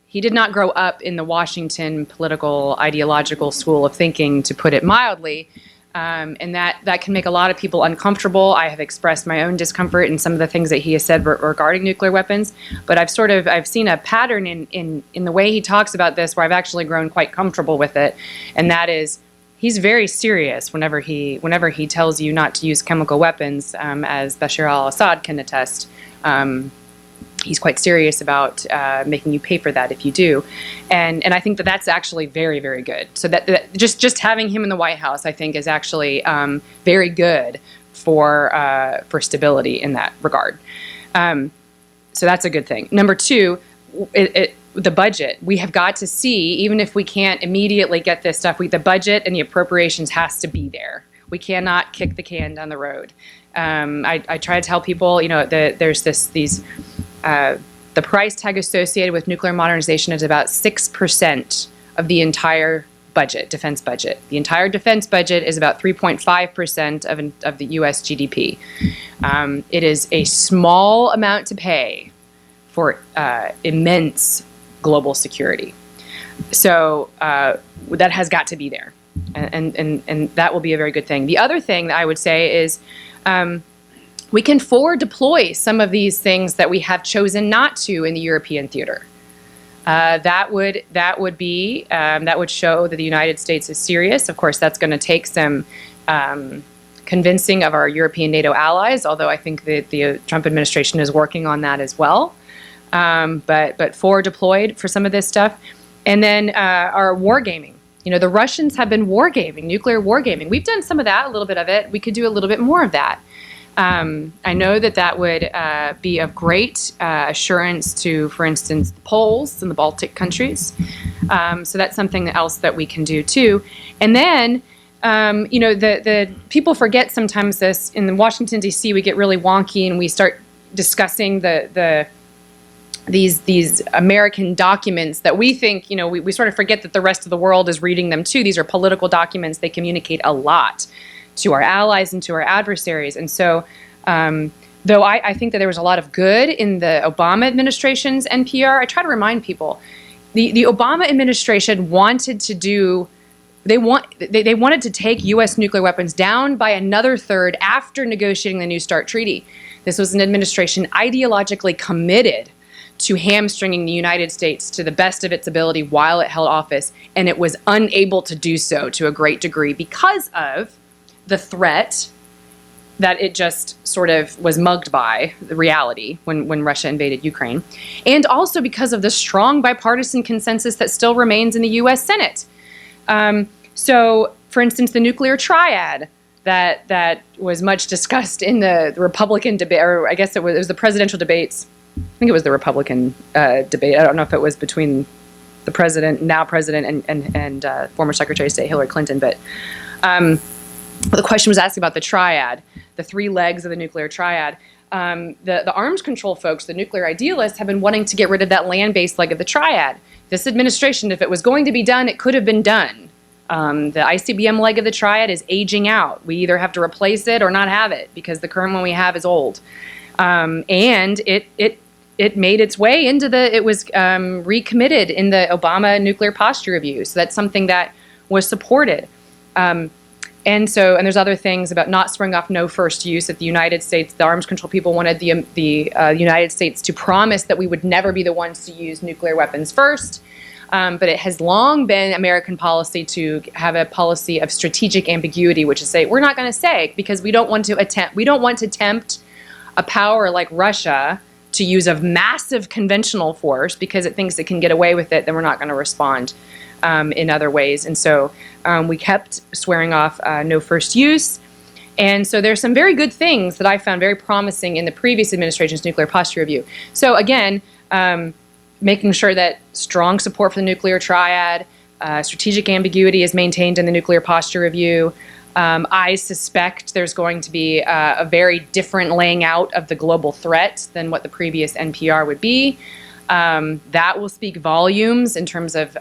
he did not grow up in the Washington political ideological school of thinking, to put it mildly. And that can make a lot of people uncomfortable. I have expressed my own discomfort in some of the things that he has said regarding nuclear weapons, but I've seen a pattern in the way he talks about this where I've actually grown quite comfortable with it, and that is he's very serious whenever he tells you not to use chemical weapons, as Bashar al-Assad can attest. He's quite serious about making you pay for that if you do, and I think that that's actually very, very good. So that just having him in the White House, I think, is actually very good for stability in that regard. So that's a good thing. Number two, the budget. We have got to see, even if we can't immediately get this stuff, the budget and the appropriations has to be there. We cannot kick the can down the road. I try to tell people, there's the price tag associated with nuclear modernization is about 6% of the entire budget, defense budget. The entire defense budget is about 3.5% of the U.S. GDP. It is a small amount to pay for immense global security. So that has got to be there, and that will be a very good thing. The other thing that I would say is we can forward deploy some of these things that we have chosen not to in the European theater. That would show that the United States is serious. Of course, that's going to take some convincing of our European NATO allies, although I think that the Trump administration is working on that as well. But forward deployed for some of this stuff. And then our wargaming. The Russians have been wargaming, nuclear wargaming. We've done some of that, a little bit of it. We could do a little bit more of that. I know that would be of great assurance to, for instance, the Poles and the Baltic countries. So that's something else that we can do too. And then, the people forget sometimes this. In Washington, D.C., we get really wonky and we start discussing these American documents that we think, we sort of forget that the rest of the world is reading them too. These are political documents. They communicate a lot to our allies and to our adversaries. And so, though I think that there was a lot of good in the Obama administration's NPR, I try to remind people, the Obama administration wanted to do, they wanted to take U.S. nuclear weapons down by another third after negotiating the New START treaty. This was an administration ideologically committed to hamstringing the United States to the best of its ability while it held office, and it was unable to do so to a great degree because of the threat that it just sort of was mugged by, the reality, when Russia invaded Ukraine, and also because of the strong bipartisan consensus that still remains in the U.S. Senate. So, for instance, the nuclear triad that was much discussed in the Republican debate, or I guess it was the presidential debates. I think it was the Republican debate. I don't know if it was between the president, now president, and former Secretary of State Hillary Clinton, but the question was asked about the triad, the three legs of the nuclear triad. The arms control folks, the nuclear idealists, have been wanting to get rid of that land-based leg of the triad. This administration, if it was going to be done, it could have been done. The ICBM leg of the triad is aging out. We either have to replace it or not have it, because the current one we have is old. And it made its way into it was recommitted in the Obama nuclear posture review. So that's something that was supported. And there's other things about not swearing off no first use. That the United States, the arms control people wanted the United States to promise that we would never be the ones to use nuclear weapons first. But it has long been American policy to have a policy of strategic ambiguity, which is say we're not going to say, because we don't want to tempt a power like Russia to use a massive conventional force because it thinks it can get away with it. Then we're not going to respond in other ways. And so we kept swearing off no first use. And so there's some very good things that I found very promising in the previous administration's nuclear posture review. So again, making sure that strong support for the nuclear triad, Strategic ambiguity is maintained in the nuclear posture review. I suspect there's going to be a very different laying out of the global threat than what the previous NPR would be. That will speak volumes in terms of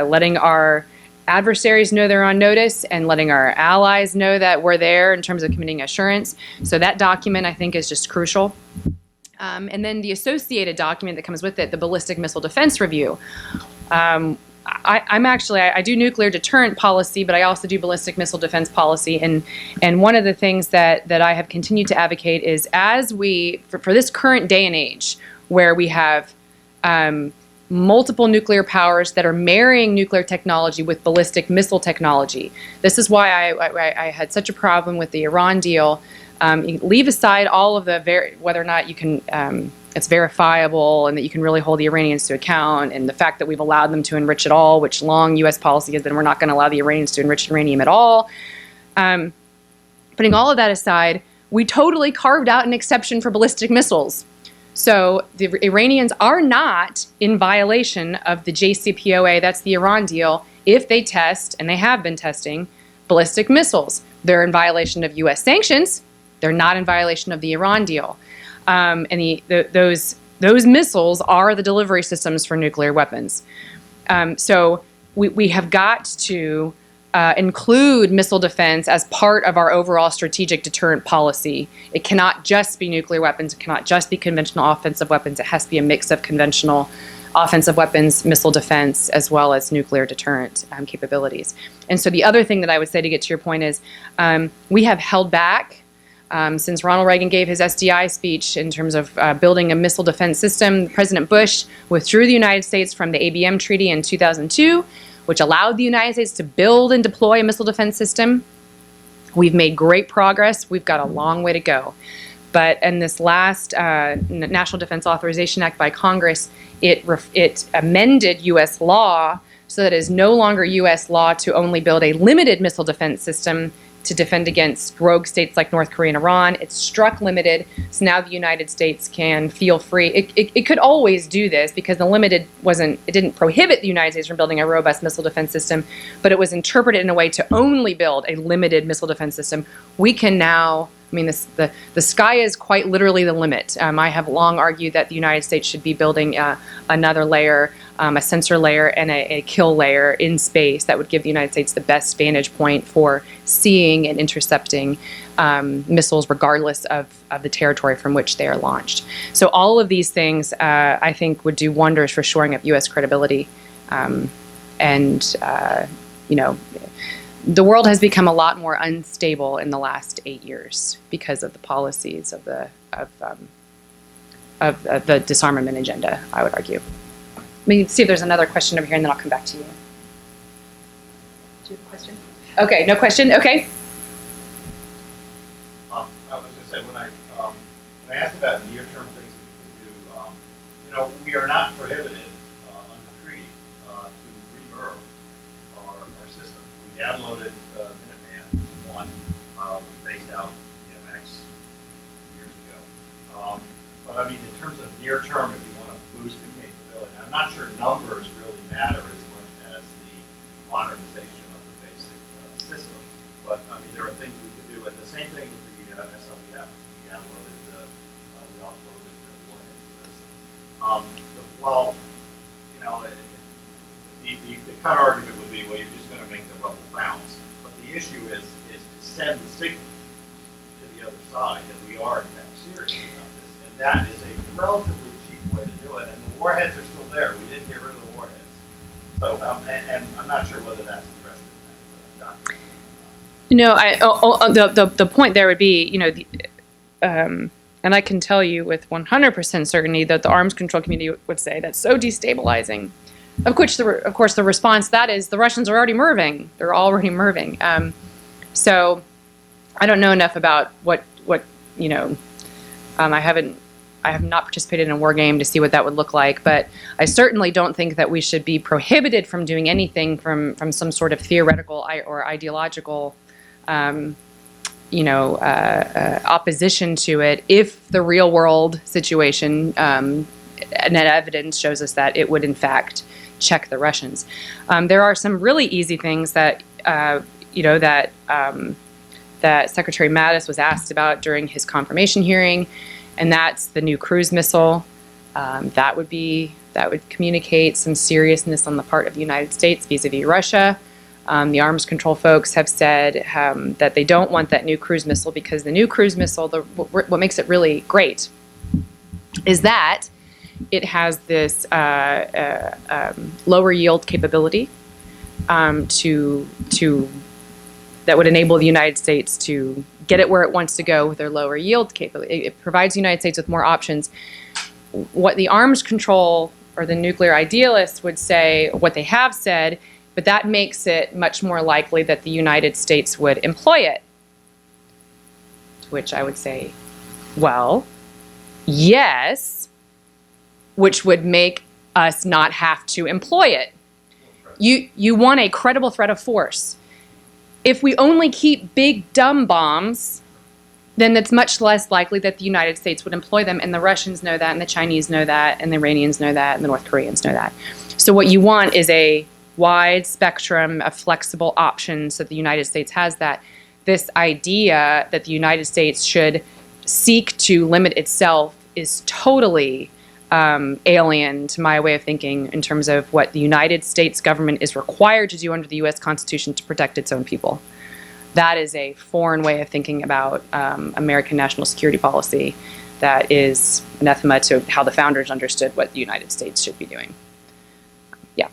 letting our adversaries know they're on notice and letting our allies know that we're there in terms of committing assurance. So that document, I think, is just crucial. And then the associated document that comes with it, the Ballistic Missile Defense Review. I do nuclear deterrent policy, but I also do ballistic missile defense policy. And one of the things that I have continued to advocate is as for this current day and age, where we have multiple nuclear powers that are marrying nuclear technology with ballistic missile technology. This is why I had such a problem with the Iran deal. You leave aside all of the whether or not you can it's verifiable and that you can really hold the Iranians to account, and the fact that we've allowed them to enrich at all, which long U.S. policy has been we're not going to allow the Iranians to enrich uranium at all. Putting all of that aside, we totally carved out an exception for ballistic missiles. So the Iranians are not in violation of the JCPOA, that's the Iran deal, if they test, and they have been testing, ballistic missiles. They're in violation of U.S. sanctions. They're not in violation of the Iran deal. And those missiles are the delivery systems for nuclear weapons. So we have got to include missile defense as part of our overall strategic deterrent policy. It cannot just be nuclear weapons. It cannot just be conventional offensive weapons. It has to be a mix of conventional offensive weapons, missile defense, as well as nuclear deterrent capabilities. And so the other thing that I would say to get to your point is we have held back since Ronald Reagan gave his SDI speech in terms of building a missile defense system. President Bush withdrew the United States from the ABM Treaty in 2002, which allowed the United States to build and deploy a missile defense system. We've made great progress. We've got a long way to go. But in this last National Defense Authorization Act by Congress, it amended U.S. law so that it is no longer U.S. law to only build a limited missile defense system to defend against rogue states like North Korea and Iran. It's struck limited, so now the United States can feel free. It could always do this because the limited it didn't prohibit the United States from building a robust missile defense system, but it was interpreted in a way to only build a limited missile defense system. We can now, the sky is quite literally the limit. I have long argued that the United States should be building another layer, a sensor layer and a kill layer in space that would give the United States the best vantage point for seeing and intercepting missiles regardless of the territory from which they are launched. So all of these things I think would do wonders for shoring up U.S. credibility. The world has become a lot more unstable in the last 8 years because of the policies of the disarmament agenda, I would argue. Let me see if there's another question over here, and then I'll come back to you. Do you have a question? Okay, no question? Okay.
I was going to say, when I asked about near-term things that we can do, we are not prohibited under treaty to rebirth our system. We downloaded Minuteman 1, we phased out DMX years ago. But in terms of near-term, if you want to boost the capability, I'm not sure numbers really matter as much as the modernization of the basic system. But there are things we could do. And the same thing with the SLBF. We downloaded we offloaded the warhead to this. The cut argument would be, well, you're just going to make the rubble bounce. But the issue is to send the signal to the other side that we are in fact serious about this. And that is a relatively cheap way to do it. And the warheads are still there. We didn't get rid of the warheads. So, and I'm not sure whether that's addressed in that document.
The point there would be, and I can tell you with 100% certainty that the arms control community would say that's so destabilizing. Of course, the response to that is the Russians are already moving. They're already moving. So I don't know enough about what I have not participated in a war game to see what that would look like, but I certainly don't think that we should be prohibited from doing anything from some sort of theoretical or ideological opposition to it if the real world situation and that evidence shows us that it would in fact check the Russians. There are some really easy things that that Secretary Mattis was asked about during his confirmation hearing, and that's the new cruise missile. That would communicate some seriousness on the part of the United States vis-a-vis Russia. The arms control folks have said that they don't want that new cruise missile because the new cruise missile, what makes it really great is that it has this lower yield capability that would enable the United States to get it where it wants to go with their lower yield capability. It provides the United States with more options. What the arms control or the nuclear idealists would say, what they have said, but that makes it much more likely that the United States would employ it. To which I would say, well, yes, which would make us not have to employ it. You want a credible threat of force. If we only keep big dumb bombs, then it's much less likely that the United States would employ them, and the Russians know that, and the Chinese know that, and the Iranians know that, and the North Koreans know that. So what you want is a wide spectrum of flexible options so that the United States has that. This idea that the United States should seek to limit itself is totally alien to my way of thinking in terms of what the United States government is required to do under the U.S. Constitution to protect its own people. That is a foreign way of thinking about American national security policy that is anathema to how the founders understood what the United States should be doing. Yeah.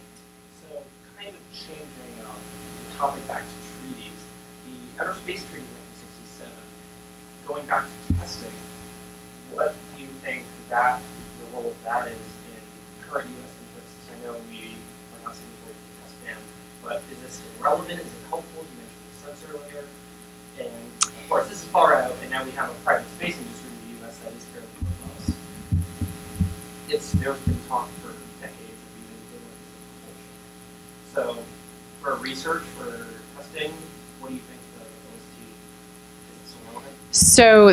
So, kind of changing the topic back to treaties, the Aerospace Treaty of 1967, going back to testing, what do you think that the role of that is in current U.S. interests? I know we are not signatory to the test ban, but is this relevant? Is it helpful? You mentioned the sensor layer, and of course this is far out, and now we have a private space industry in the U.S. that is fairly robust. There's been talk for decades of even doing this. So, for research, for testing, what do you think the OST is? It so relevant?
So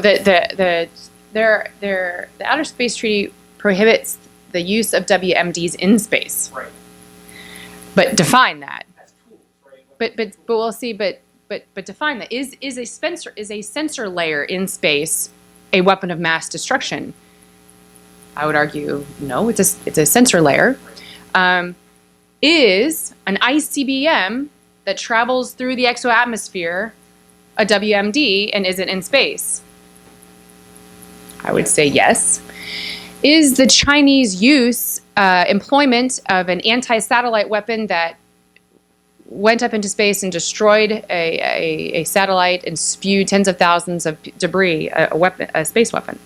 the Outer Space Treaty prohibits the use of WMDs in space.
Right.
But define that.
As tools, right?
But we'll see. But define that. Is a sensor layer in space a weapon of mass destruction? I would argue no. It's a sensor layer. Is an ICBM that travels through the exoatmosphere a WMD, and is it in space? I would say yes. Is the Chinese employment of an anti-satellite weapon that went up into space and destroyed a satellite and spewed tens of thousands of debris, a space weapon?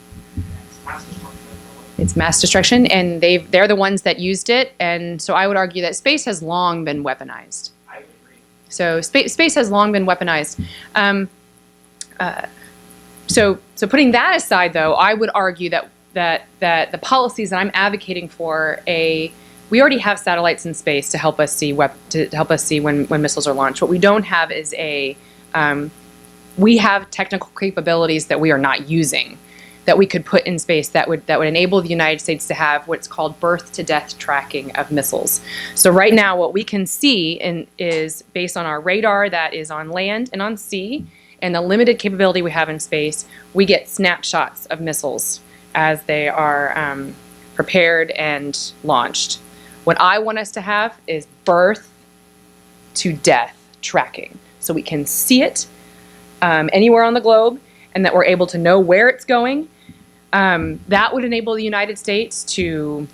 It's mass destruction, and they're the ones that used it, and so I would argue that space has long been weaponized.
I would agree.
So space has long been weaponized. So putting that aside, though, I would argue that the policies that I'm advocating for we already have satellites in space to help us see when missiles are launched. What we don't have is we have technical capabilities that we are not using, that we could put in space that would enable the United States to have what's called birth to death tracking of missiles. So right now, what we can see is based on our radar that is on land and on sea, and the limited capability we have in space, we get snapshots of missiles as they are prepared and launched. What I want us to have is birth to death tracking, so we can see it anywhere on the globe, and that we're able to know where it's going. That would enable the United States to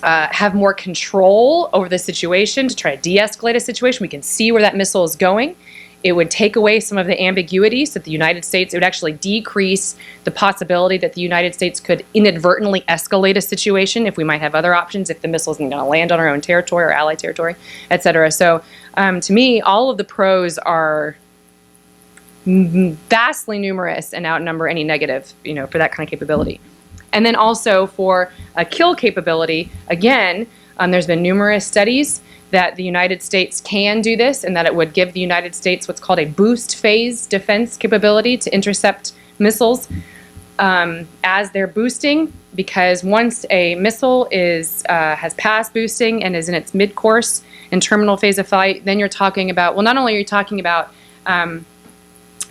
have more control over the situation, to try to de-escalate a situation. We can see where that missile is going. It would take away some of the ambiguity so that the United States, it would actually decrease the possibility that the United States could inadvertently escalate a situation if we might have other options, if the missile isn't going to land on our own territory or allied territory, et cetera. So to me, all of the pros are vastly numerous and outnumber any negative, for that kind of capability. And then also for a kill capability, again, there's been numerous studies that the United States can do this, and that it would give the United States what's called a boost phase defense capability to intercept missiles. as they're boosting, because once a missile has passed boosting and is in its mid-course and terminal phase of flight, then you're talking about, well, not only are you talking about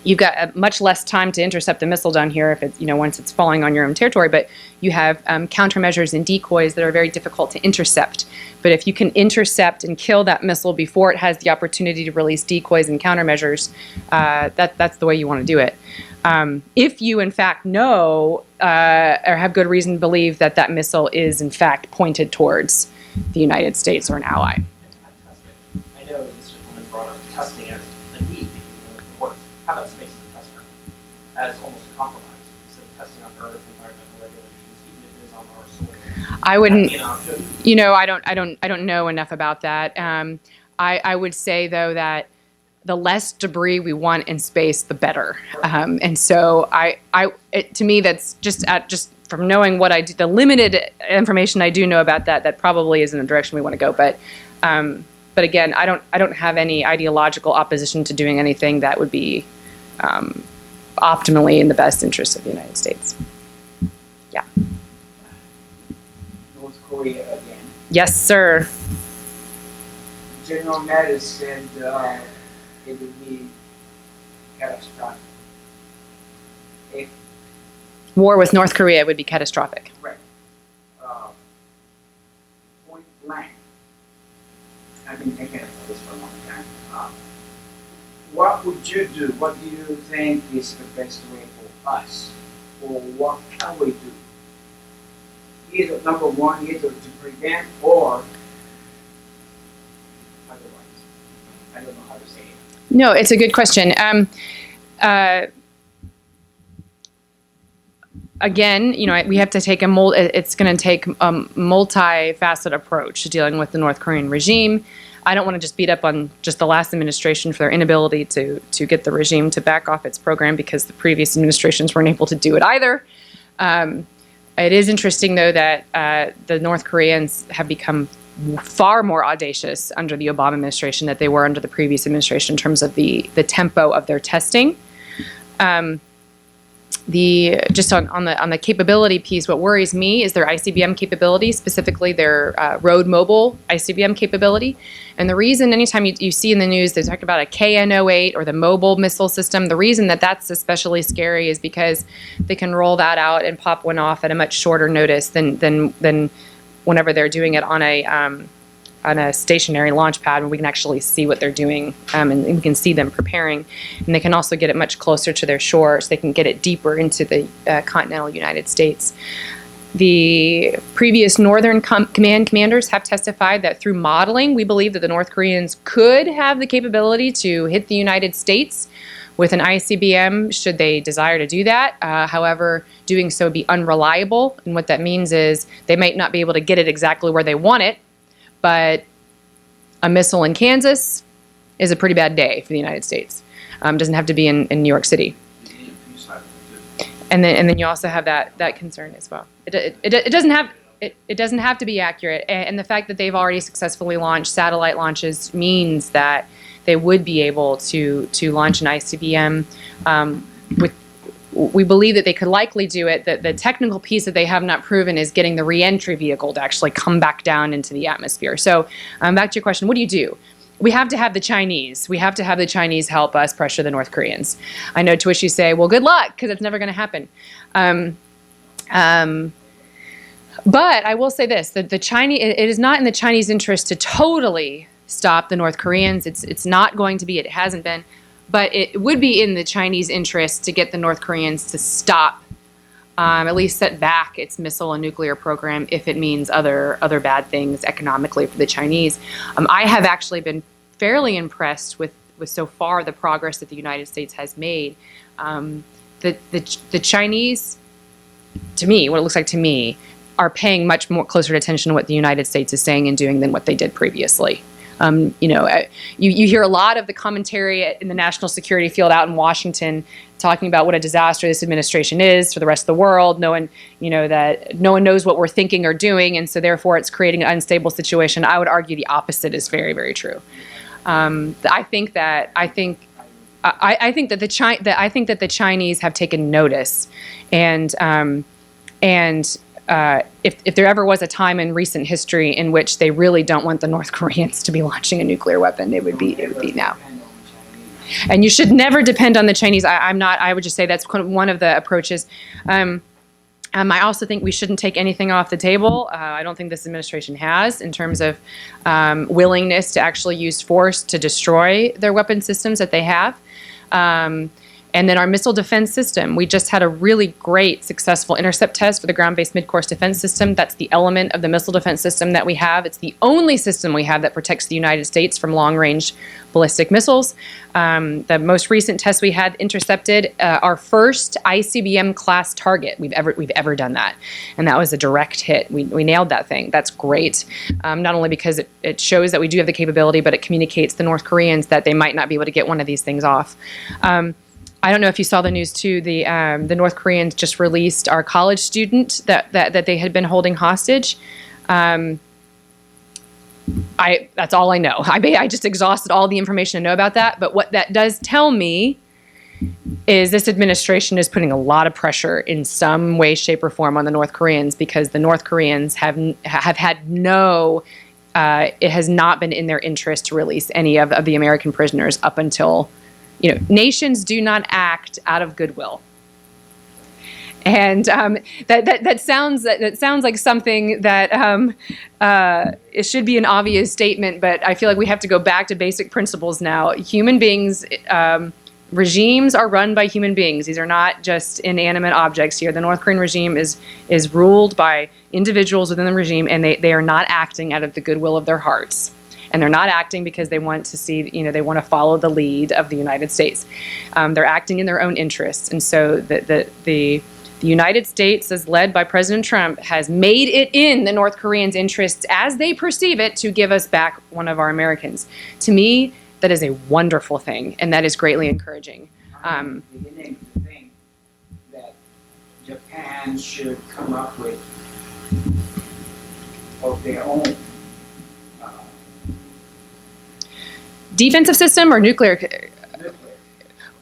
you've got a much less time to intercept the missile down here if it's, once it's falling on your own territory, but you have countermeasures and decoys that are very difficult to intercept. But if you can intercept and kill that missile before it has the opportunity to release decoys and countermeasures, that's the way you want to do it. If you, in fact, know or have good reason to believe that that missile is, in fact, pointed towards the United States or an ally.
I know this gentleman brought up testing as a need of course. How about space as a test ground? As almost a compromise. Instead of testing on Earth, environmental regulations, even if it is on our soil.
I wouldn't,
An option.
I don't know enough about that. I would say, though, that the less debris we want in space, the better. And so to me, that's just from knowing what I do, the limited information I do know about that probably isn't the direction we want to go. But again, I don't have any ideological opposition to doing anything that would be optimally in the best interest of the United States. Yeah.
North Korea again.
Yes, sir.
General Mattis said it would be catastrophic. If
War with North Korea would be catastrophic.
correct, point blank. I've been thinking about this for a long time. What would you do? What do you think is the best way for us? Or what can we do? Either number one, either to prevent or otherwise. I don't know how to say it.
No, it's a good question. Again, we have to take it's going to take a multifaceted approach to dealing with the North Korean regime. I don't want to just beat up on just the last administration for their inability to get the regime to back off its program, because the previous administrations weren't able to do it either. It is interesting, though, that the North Koreans have become far more audacious under the Obama administration than they were under the previous administration in terms of the tempo of their testing. Just on the capability piece, what worries me is their ICBM capability, specifically their road mobile ICBM capability. And the reason, anytime you see in the news they talk about a KN-08 or the mobile missile system, the reason that's especially scary is because they can roll that out and pop one off at a much shorter notice than whenever they're doing it on a stationary launch pad, when we can actually see what they're doing, and we can see them preparing. And they can also get it much closer to their shore, so they can get it deeper into the continental United States. The previous Northern Command commanders have testified that through modeling, we believe that the North Koreans could have the capability to hit the United States with an ICBM should they desire to do that. However, doing so would be unreliable. And what that means is they might not be able to get it exactly where they want it, but a missile in Kansas is a pretty bad day for the United States. Doesn't have to be in New York City. And then you also have that concern as well. It doesn't have to be accurate, and the fact that they've already successfully launched satellite launches means that they would be able to launch an ICBM. We believe that they could likely do it. The technical piece that they have not proven is getting the reentry vehicle to actually come back down into the atmosphere. So back to your question, what do? We have to have the Chinese. We have to have the Chinese help us pressure the North Koreans. I know to which you say, well, good luck, because it's never going to happen. But I will say this, that it is not in the Chinese interest to totally stop the North Koreans. It's not going to be, it hasn't been. But it would be in the Chinese interest to get the North Koreans to stop, at least set back its missile and nuclear program if it means other bad things economically for the Chinese. I have actually been fairly impressed with so far the progress that the United States has made. The Chinese, to me, what it looks like to me, are paying much more closer attention to what the United States is saying and doing than what they did previously. You hear a lot of the commentary in the national security field out in Washington talking about what a disaster this administration is for the rest of the world, knowing, that no one knows what we're thinking or doing, and so therefore it's creating an unstable situation. I would argue the opposite is very, very true. I think I think that the Chinese have taken notice, and if there ever was a time in recent history in which they really don't want the North Koreans to be launching a nuclear weapon, it would be now. And you should never depend on the Chinese. I would just say that's one of the approaches. I also think we shouldn't take anything off the table. I don't think this administration has, in terms of willingness to actually use force to destroy their weapon systems that they have. And then our missile defense system. We just had a really great, successful intercept test for the ground-based mid-course defense system. That's the element of the missile defense system that we have. It's the only system we have that protects the United States from long-range ballistic missiles. The most recent test we had intercepted our first ICBM-class target we've ever done that. And that was a direct hit. We nailed that thing. That's great. Not only because it shows that we do have the capability, but it communicates to the North Koreans that they might not be able to get one of these things off. I don't know if you saw the news too. The North Koreans just released our college student that they had been holding hostage. That's all I know. I just exhausted all the information to know about that. But what that does tell me is this administration is putting a lot of pressure in some way, shape, or form on the North Koreans, because the North Koreans have had no. It has not been in their interest to release any of the American prisoners up until. Nations do not act out of goodwill, and that sounds like something that it should be an obvious statement. But I feel like we have to go back to basic principles now. Human beings, regimes are run by human beings. These are not just inanimate objects here. The North Korean regime is ruled by individuals within the regime, and they are not acting out of the goodwill of their hearts. And they're not acting because they want to see, they want to follow the lead of the United States. They're acting in their own interests. And so the United States, as led by President Trump, has made it in the North Koreans' interests, as they perceive it, to give us back one of our Americans. To me, that is a wonderful thing, and that is greatly encouraging.
I'm beginning to think that Japan should come up with of their own
defensive system or nuclear?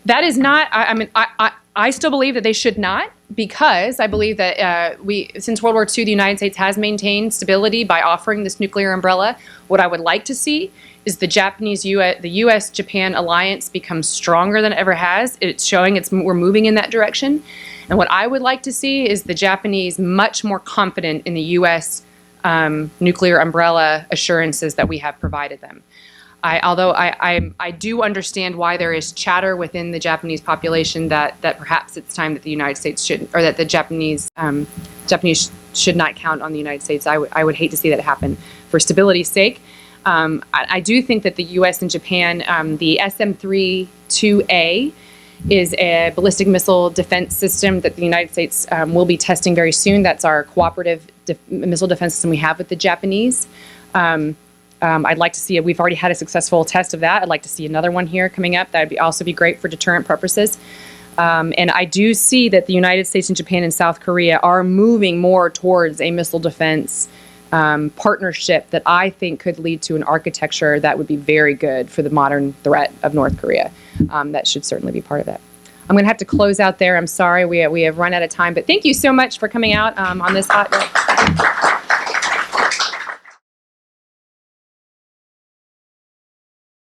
That is not. I still believe that they should not, because I believe that since World War II, the United States has maintained stability by offering this nuclear umbrella. What I would like to see is the U.S.-Japan alliance become stronger than it ever has. It's showing we're moving in that direction. And what I would like to see is the Japanese much more confident in the U.S. Nuclear umbrella assurances that we have provided them. Although I do understand why there is chatter within the Japanese population that perhaps it's time that the United States should, or that the Japanese should not count on the United States. I would hate to see that happen for stability's sake. I do think that the U.S. and Japan, the SM-32A is a ballistic missile defense system that the United States will be testing very soon. That's our cooperative missile defense system we have with the Japanese. I'd like to see it. We've already had a successful test of that. I'd like to see another one here coming up. That would also be great for deterrent purposes. And I do see that the United States and Japan and South Korea are moving more towards a missile defense partnership that I think could lead to an architecture that would be very good for the modern threat of North Korea. That should certainly be part of that. I'm going to have to close out there. I'm sorry we have run out of time, but thank you so much for coming out on this hot day.